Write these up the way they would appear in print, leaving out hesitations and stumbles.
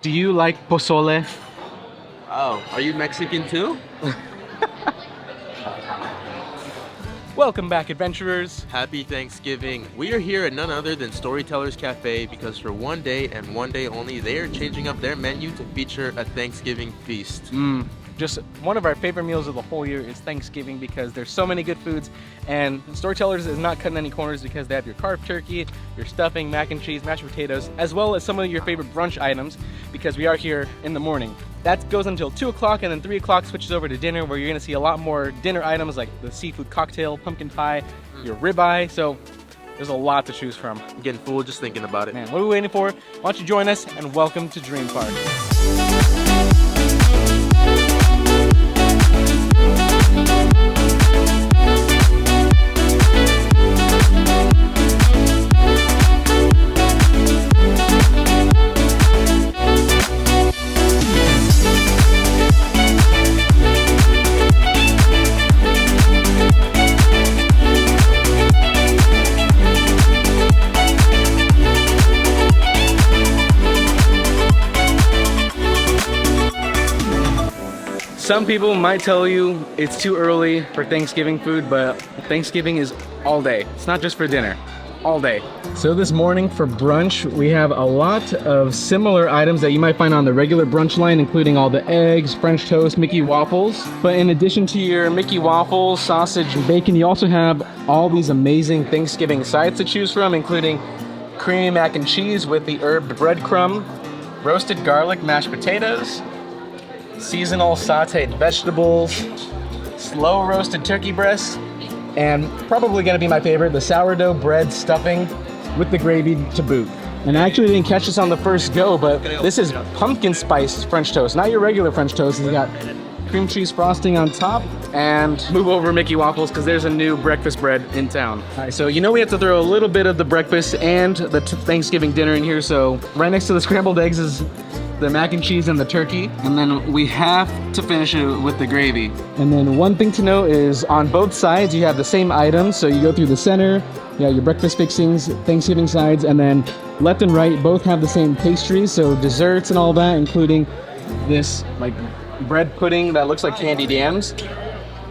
Do you like pozole? Oh, are you Mexican too? Welcome back, adventurers. Happy Thanksgiving. We are here at none other than Storyteller's Cafe because for one day and one day only, they are changing up their menu to feature a Thanksgiving feast. Just one of our favorite meals of the whole year is Thanksgiving because there's so many good foods, and Storytellers is not cutting any corners because they have your carved turkey, your stuffing, mac and cheese, mashed potatoes, as well as some of your favorite brunch items because we are here in the morning. That goes until 2 o'clock, and then 3 o'clock switches over to dinner where you're gonna see a lot more dinner items like the seafood cocktail, pumpkin pie, your ribeye, so there's a lot to choose from. I'm getting full just thinking about it. Man, what are we waiting for? Why don't you join us and welcome to Dream Park. Some people might tell you it's too early for Thanksgiving food, but Thanksgiving is all day. It's not just for dinner, all day. So this morning for brunch, we have a lot of similar items that you might find on the regular brunch line, including all the eggs, French toast, Mickey waffles. But in addition to your Mickey waffles, sausage, and bacon, you also have all these amazing Thanksgiving sides to choose from, including creamy mac and cheese with the herb breadcrumb, roasted garlic mashed potatoes, seasonal sauteed vegetables, slow roasted turkey breasts, and probably gonna be my favorite, the sourdough bread stuffing with the gravy to boot. And I actually didn't catch this on the first go, but this is pumpkin spice French toast, not your regular French toast. It's got cream cheese frosting on top, and move over Mickey waffles because there's a new breakfast bread in town. All right, so you know we have to throw a little bit of the breakfast and the Thanksgiving dinner in here, so right next to the scrambled eggs is the mac and cheese and the turkey, and then we have to finish it with the gravy. And then one thing to know is on both sides you have the same items, so you go through the center, you have your breakfast fixings, Thanksgiving sides, and then left and right both have the same pastries, so desserts and all that, including this like bread pudding that looks like candied yams.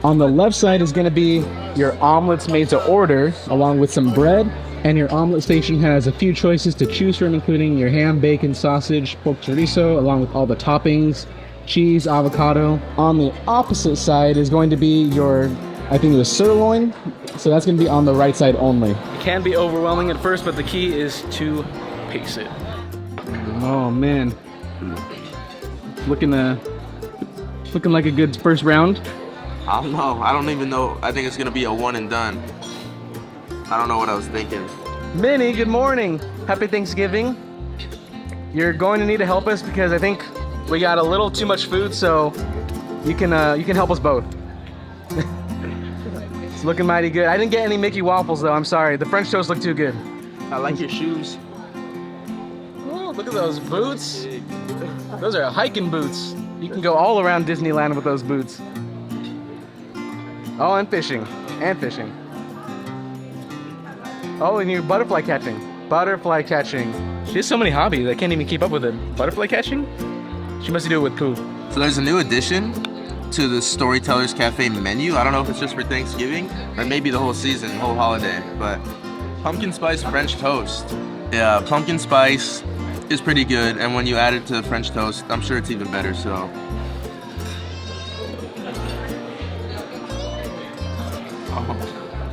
On the left side is going to be your omelets made to order along with some bread. And your omelet station has a few choices to choose from, including your ham, bacon, sausage, pork chorizo, along with all the toppings, cheese, avocado. On the opposite side is going to be your, I think it was sirloin, so that's going to be on the right side only. It can be overwhelming at first, but the key is to pace it. Oh man, looking like a good first round. I don't know. I don't even know. I think it's gonna be a one and done. I don't know what I was thinking. Minnie, good morning. Happy Thanksgiving. You're going to need to help us because I think we got a little too much food, so you can help us both. It's looking mighty good. I didn't get any Mickey waffles though, I'm sorry. The French toast looked too good. I like your shoes. Oh, look at those boots. Those are hiking boots. You can go all around Disneyland with those boots. Oh, and fishing. And fishing. Oh, and you're butterfly catching. Butterfly catching. She has so many hobbies, I can't even keep up with it. Butterfly catching? She must do it with poo. So there's a new addition to the Storyteller's Cafe menu. I don't know if it's just for Thanksgiving or maybe the whole season, the whole holiday, but pumpkin spice French toast. Yeah, pumpkin spice is pretty good, and when you add it to the French toast, I'm sure it's even better, so.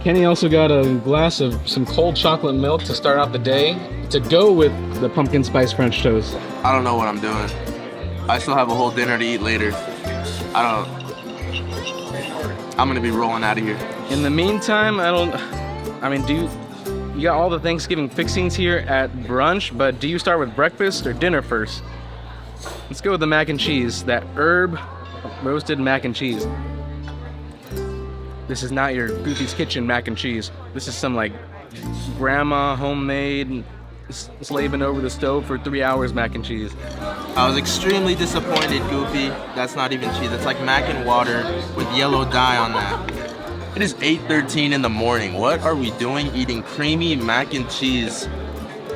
Kenny also got a glass of some cold chocolate milk to start off the day to go with the pumpkin spice French toast. I don't know what I'm doing. I still have a whole dinner to eat later. I'm gonna be rolling out of here. In the meantime, you got all the Thanksgiving fixings here at brunch, but do you start with breakfast or dinner first? Let's go with the mac and cheese, that herb roasted mac and cheese. This is not your Goofy's Kitchen mac and cheese. This is some like grandma homemade, slaving over the stove for 3 hours mac and cheese. I was extremely disappointed, Goofy. That's not even cheese. That's like mac and water with yellow dye on that. It is 8:13 in the morning. What are we doing eating creamy mac and cheese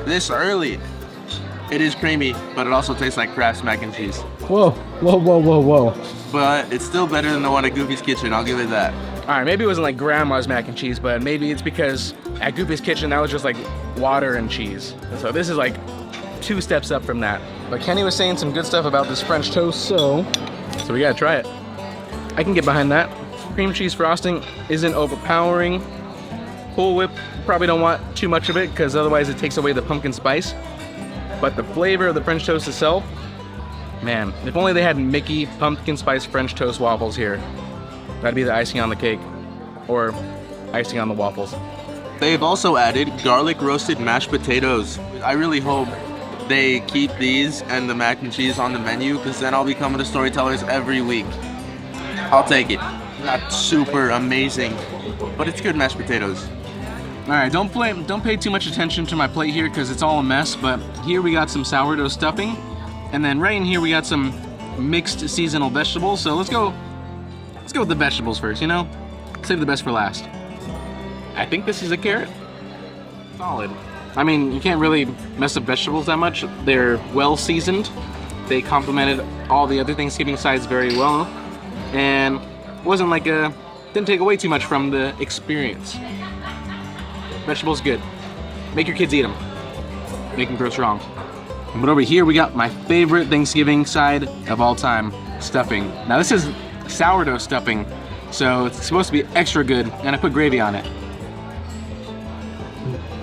this early? It is creamy, but it also tastes like Kraft's mac and cheese. Whoa, whoa, whoa, whoa, whoa. But it's still better than the one at Goofy's Kitchen, I'll give it that. All right, maybe it wasn't like grandma's mac and cheese, but maybe it's because at Goofy's Kitchen, that was just like water and cheese. So this is like 2 steps up from that. But Kenny was saying some good stuff about this French toast, so we gotta try it. I can get behind that. Cream cheese frosting isn't overpowering. Cool Whip, probably don't want too much of it because otherwise it takes away the pumpkin spice. But the flavor of the French toast itself, man, if only they had Mickey pumpkin spice French toast waffles here. That'd be the icing on the cake, or icing on the waffles. They've also added garlic roasted mashed potatoes. I really hope they keep these and the mac and cheese on the menu, because then I'll be coming to Storytellers every week. I'll take it. Not super amazing, but it's good mashed potatoes. All right, don't pay too much attention to my plate here because it's all a mess, but here we got some sourdough stuffing, and then right in here we got some mixed seasonal vegetables. So let's go with the vegetables first, you know? Save the best for last. I think this is a carrot. Solid. I mean, you can't really mess up vegetables that much. They're well seasoned. They complemented all the other Thanksgiving sides very well, and wasn't like didn't take away too much from the experience. Vegetables good. Make your kids eat them. Make them grow strong. But over here we got my favorite Thanksgiving side of all time, stuffing. Now this is sourdough stuffing, so it's supposed to be extra good, and I put gravy on it.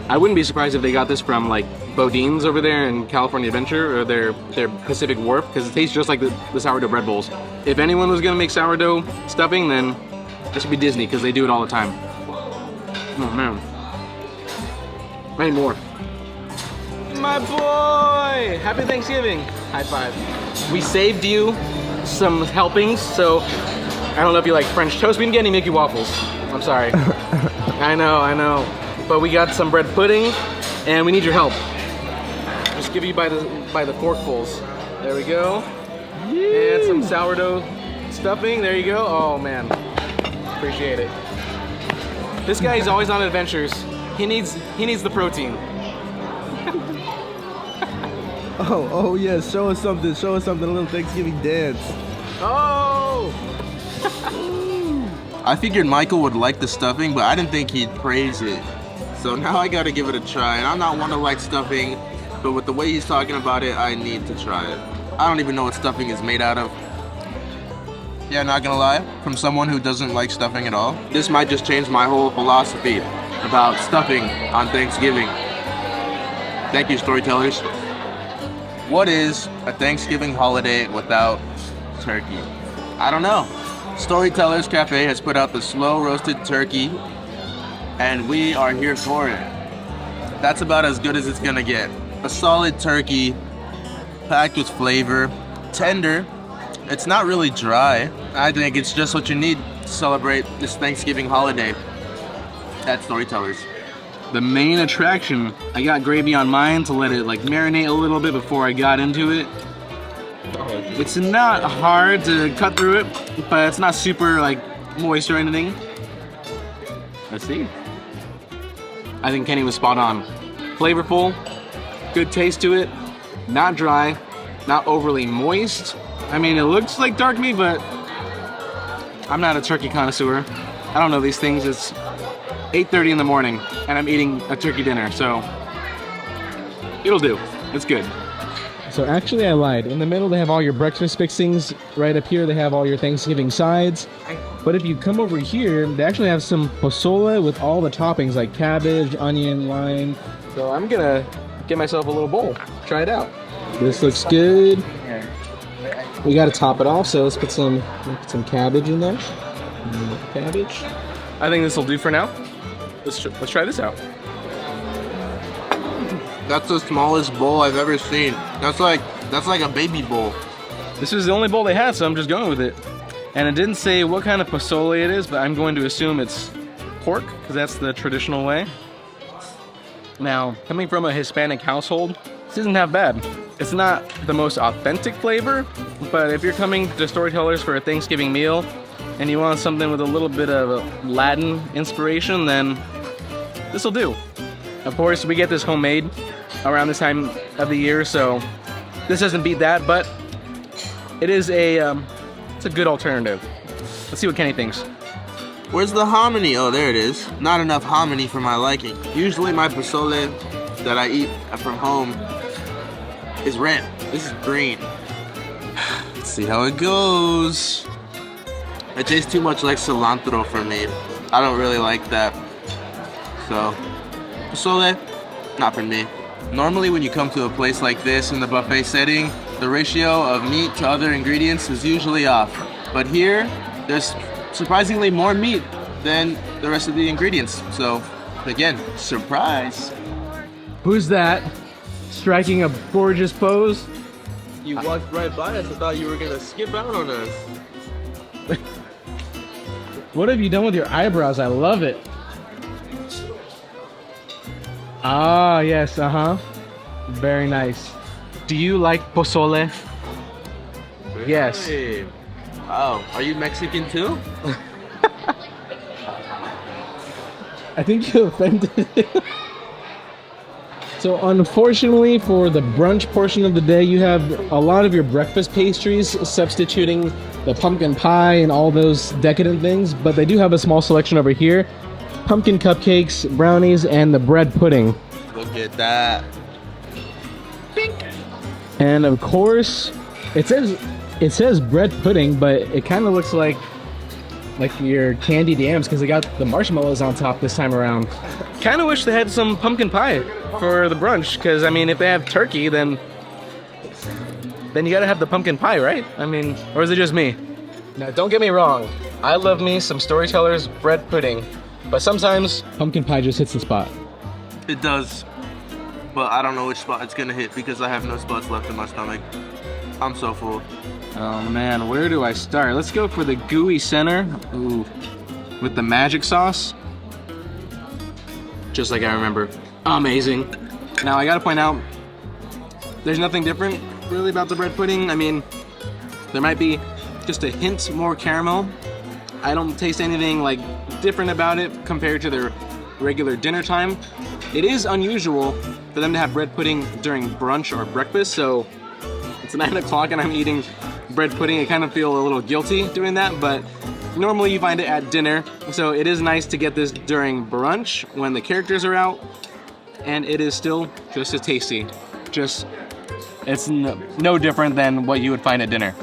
I wouldn't be surprised if they got this from like Bodine's over there in California Adventure or their Pacific Wharf, because it tastes just like the sourdough bread bowls. If anyone was gonna make sourdough stuffing, then this would be Disney, because they do it all the time. Oh man. Many more. My boy! Happy Thanksgiving! High five. We saved you some helpings, so I don't know if you like French toast. We didn't get any Mickey waffles. I'm sorry. I know. But we got some bread pudding, and we need your help. Just give you by the forkfuls. There we go. And some sourdough stuffing. There you go. Oh man, appreciate it. This guy is always on adventures. He needs the protein. Oh yes, show us something, a little Thanksgiving dance. Oh! I figured Michael would like the stuffing, but I didn't think he'd praise it. So now I gotta give it a try, and I'm not one to like stuffing, but with the way he's talking about it, I need to try it. I don't even know what stuffing is made out of. Yeah, not gonna lie, from someone who doesn't like stuffing at all, this might just change my whole philosophy about stuffing on Thanksgiving. Thank you, Storytellers. What is a Thanksgiving holiday without turkey? I don't know. Storytellers Cafe has put out the slow roasted turkey, and we are here for it. That's about as good as it's gonna get. A solid turkey, packed with flavor, tender. It's not really dry. I think it's just what you need to celebrate this Thanksgiving holiday at Storytellers. The main attraction, I got gravy on mine to let it like marinate a little bit before I got into it. It's not hard to cut through it, but it's not super like moist or anything. Let's see. I think Kenny was spot on. Flavorful, good taste to it, not dry, not overly moist. I mean, it looks like dark meat, but I'm not a turkey connoisseur. I don't know these things. It's 8:30 in the morning, and I'm eating a turkey dinner, so it'll do. It's good. So actually I lied. In the middle they have all your breakfast fixings. Right up here they have all your Thanksgiving sides. But if you come over here, they actually have some pozole with all the toppings like cabbage, onion, lime. So I'm gonna get myself a little bowl. Try it out. This looks good. We gotta top it off, so let's put some cabbage in there. Cabbage. I think this will do for now. Let's try this out. That's the smallest bowl I've ever seen. That's like a baby bowl. This is the only bowl they had, so I'm just going with it. And it didn't say what kind of pozole it is, but I'm going to assume it's pork, because that's the traditional way. Now, coming from a Hispanic household, this isn't half bad. It's not the most authentic flavor, but if you're coming to Storytellers for a Thanksgiving meal, and you want something with a little bit of Latin inspiration, then this'll do. Of course, we get this homemade, around this time of the year, so this doesn't beat that, but it is it's a good alternative. Let's see what Kenny thinks. Where's the hominy? Oh, there it is. Not enough hominy for my liking. Usually my pozole that I eat from home is red. This is green. Let's see how it goes. It tastes too much like cilantro for me. I don't really like that. So, pozole, not for me. Normally when you come to a place like this in the buffet setting, the ratio of meat to other ingredients is usually off. But here, there's surprisingly more meat than the rest of the ingredients. So, again, surprise. Who's that? Striking a gorgeous pose. You walked right by us. I thought you were gonna skip out on us. What have you done with your eyebrows? I love it. Ah, yes, Very nice. Do you like pozole? Yes. Hey. Wow, are you Mexican too? I think you offended him. So unfortunately for the brunch portion of the day, you have a lot of your breakfast pastries substituting the pumpkin pie and all those decadent things, but they do have a small selection over here. Pumpkin cupcakes, brownies, and the bread pudding. Look at that. Bink. And of course, it says bread pudding, but it kind of looks like your candied yams because they got the marshmallows on top this time around. Kind of wish they had some pumpkin pie for the brunch, because I mean, if they have turkey, then you gotta have the pumpkin pie, right? I mean, or is it just me? Now, don't get me wrong, I love me some Storyteller's bread pudding, but sometimes pumpkin pie just hits the spot. It does, but I don't know which spot it's gonna hit because I have no spots left in my stomach. I'm so full. Oh man, where do I start? Let's go for the gooey center. Ooh, with the magic sauce. Just like I remember. Amazing. Now I gotta point out, there's nothing different really about the bread pudding. I mean, there might be just a hint more caramel. I don't taste anything like different about it compared to their regular dinner time. It is unusual for them to have bread pudding during brunch or breakfast, so it's 9 o'clock and I'm eating bread pudding. I kind of feel a little guilty doing that, but normally you find it at dinner. So it is nice to get this during brunch when the characters are out, and it is still just as tasty. It's no different than what you would find at dinner.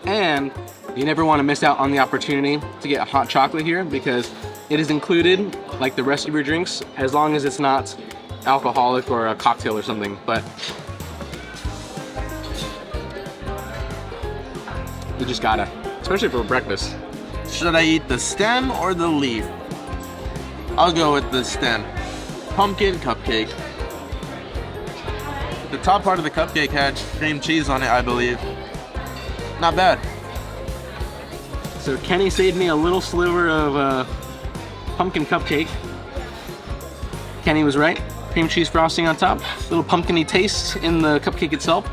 And you never want to miss out on the opportunity to get hot chocolate here because it is included like the rest of your drinks, as long as it's not alcoholic or a cocktail or something. But you just gotta, especially for breakfast. Should I eat the stem or the leaf? I'll go with the stem. Pumpkin cupcake. The top part of the cupcake had cream cheese on it, I believe. Not bad. So Kenny saved me a little sliver of pumpkin cupcake. Kenny was right. Cream cheese frosting on top. Little pumpkin-y taste in the cupcake itself.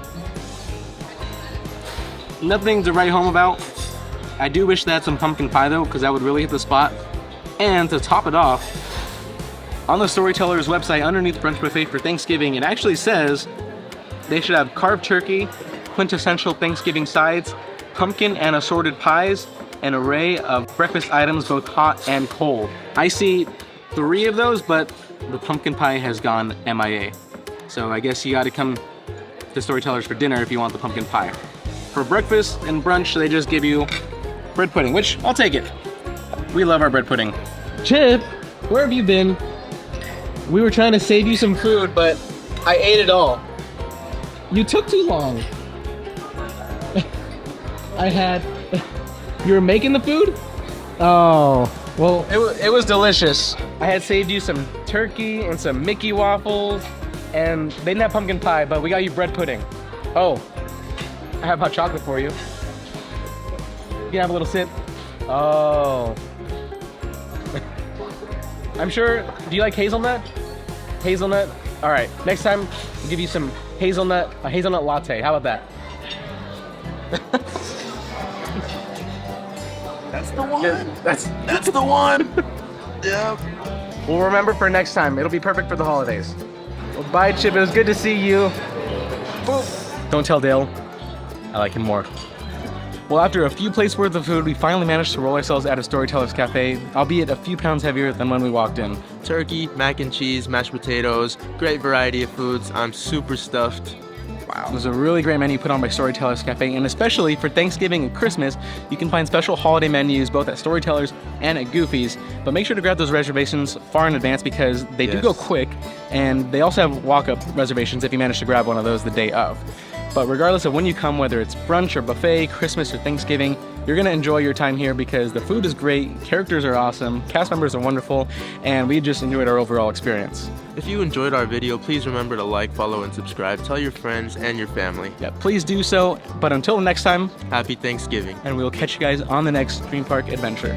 Nothing to write home about. I do wish they had some pumpkin pie though, because that would really hit the spot. And to top it off, on the Storyteller's website underneath Brunch Buffet for Thanksgiving, it actually says they should have carved turkey, quintessential Thanksgiving sides, pumpkin and assorted pies, an array of breakfast items both hot and cold. I see 3 of those, but the pumpkin pie has gone MIA. So I guess you gotta come to Storytellers for dinner if you want the pumpkin pie. For breakfast and brunch, they just give you bread pudding, which I'll take it. We love our bread pudding. Chip, where have you been? We were trying to save you some food, but I ate it all. You took too long. You were making the food? Oh, well, it was delicious. I had saved you some turkey and some Mickey waffles, and they didn't have pumpkin pie, but we got you bread pudding. Oh, I have hot chocolate for you. You can have a little sip. Oh. I'm sure, do you like hazelnut? Hazelnut? All right, next time I'll give you some a hazelnut latte. How about that? That's the one. That's the one. Yeah. We'll remember for next time. It'll be perfect for the holidays. Well, bye, Chip. It was good to see you. Boop. Don't tell Dale. I like him more. Well, after a few plates worth of food, we finally managed to roll ourselves out of Storyteller's Cafe, albeit a few pounds heavier than when we walked in. Turkey, mac and cheese, mashed potatoes, great variety of foods. I'm super stuffed. Wow. It was a really great menu put on by Storyteller's Cafe, and especially for Thanksgiving and Christmas, you can find special holiday menus both at Storyteller's and at Goofy's. But make sure to grab those reservations far in advance because they do go quick, and they also have walk-up reservations if you manage to grab one of those the day of. But regardless of when you come, whether it's brunch or buffet, Christmas or Thanksgiving, you're gonna enjoy your time here because the food is great, characters are awesome, cast members are wonderful, and we just enjoyed our overall experience. If you enjoyed our video, please remember to like, follow, and subscribe. Tell your friends and your family. Yeah, please do so. But until next time, Happy Thanksgiving. and we'll catch you guys on the next Dream Park adventure.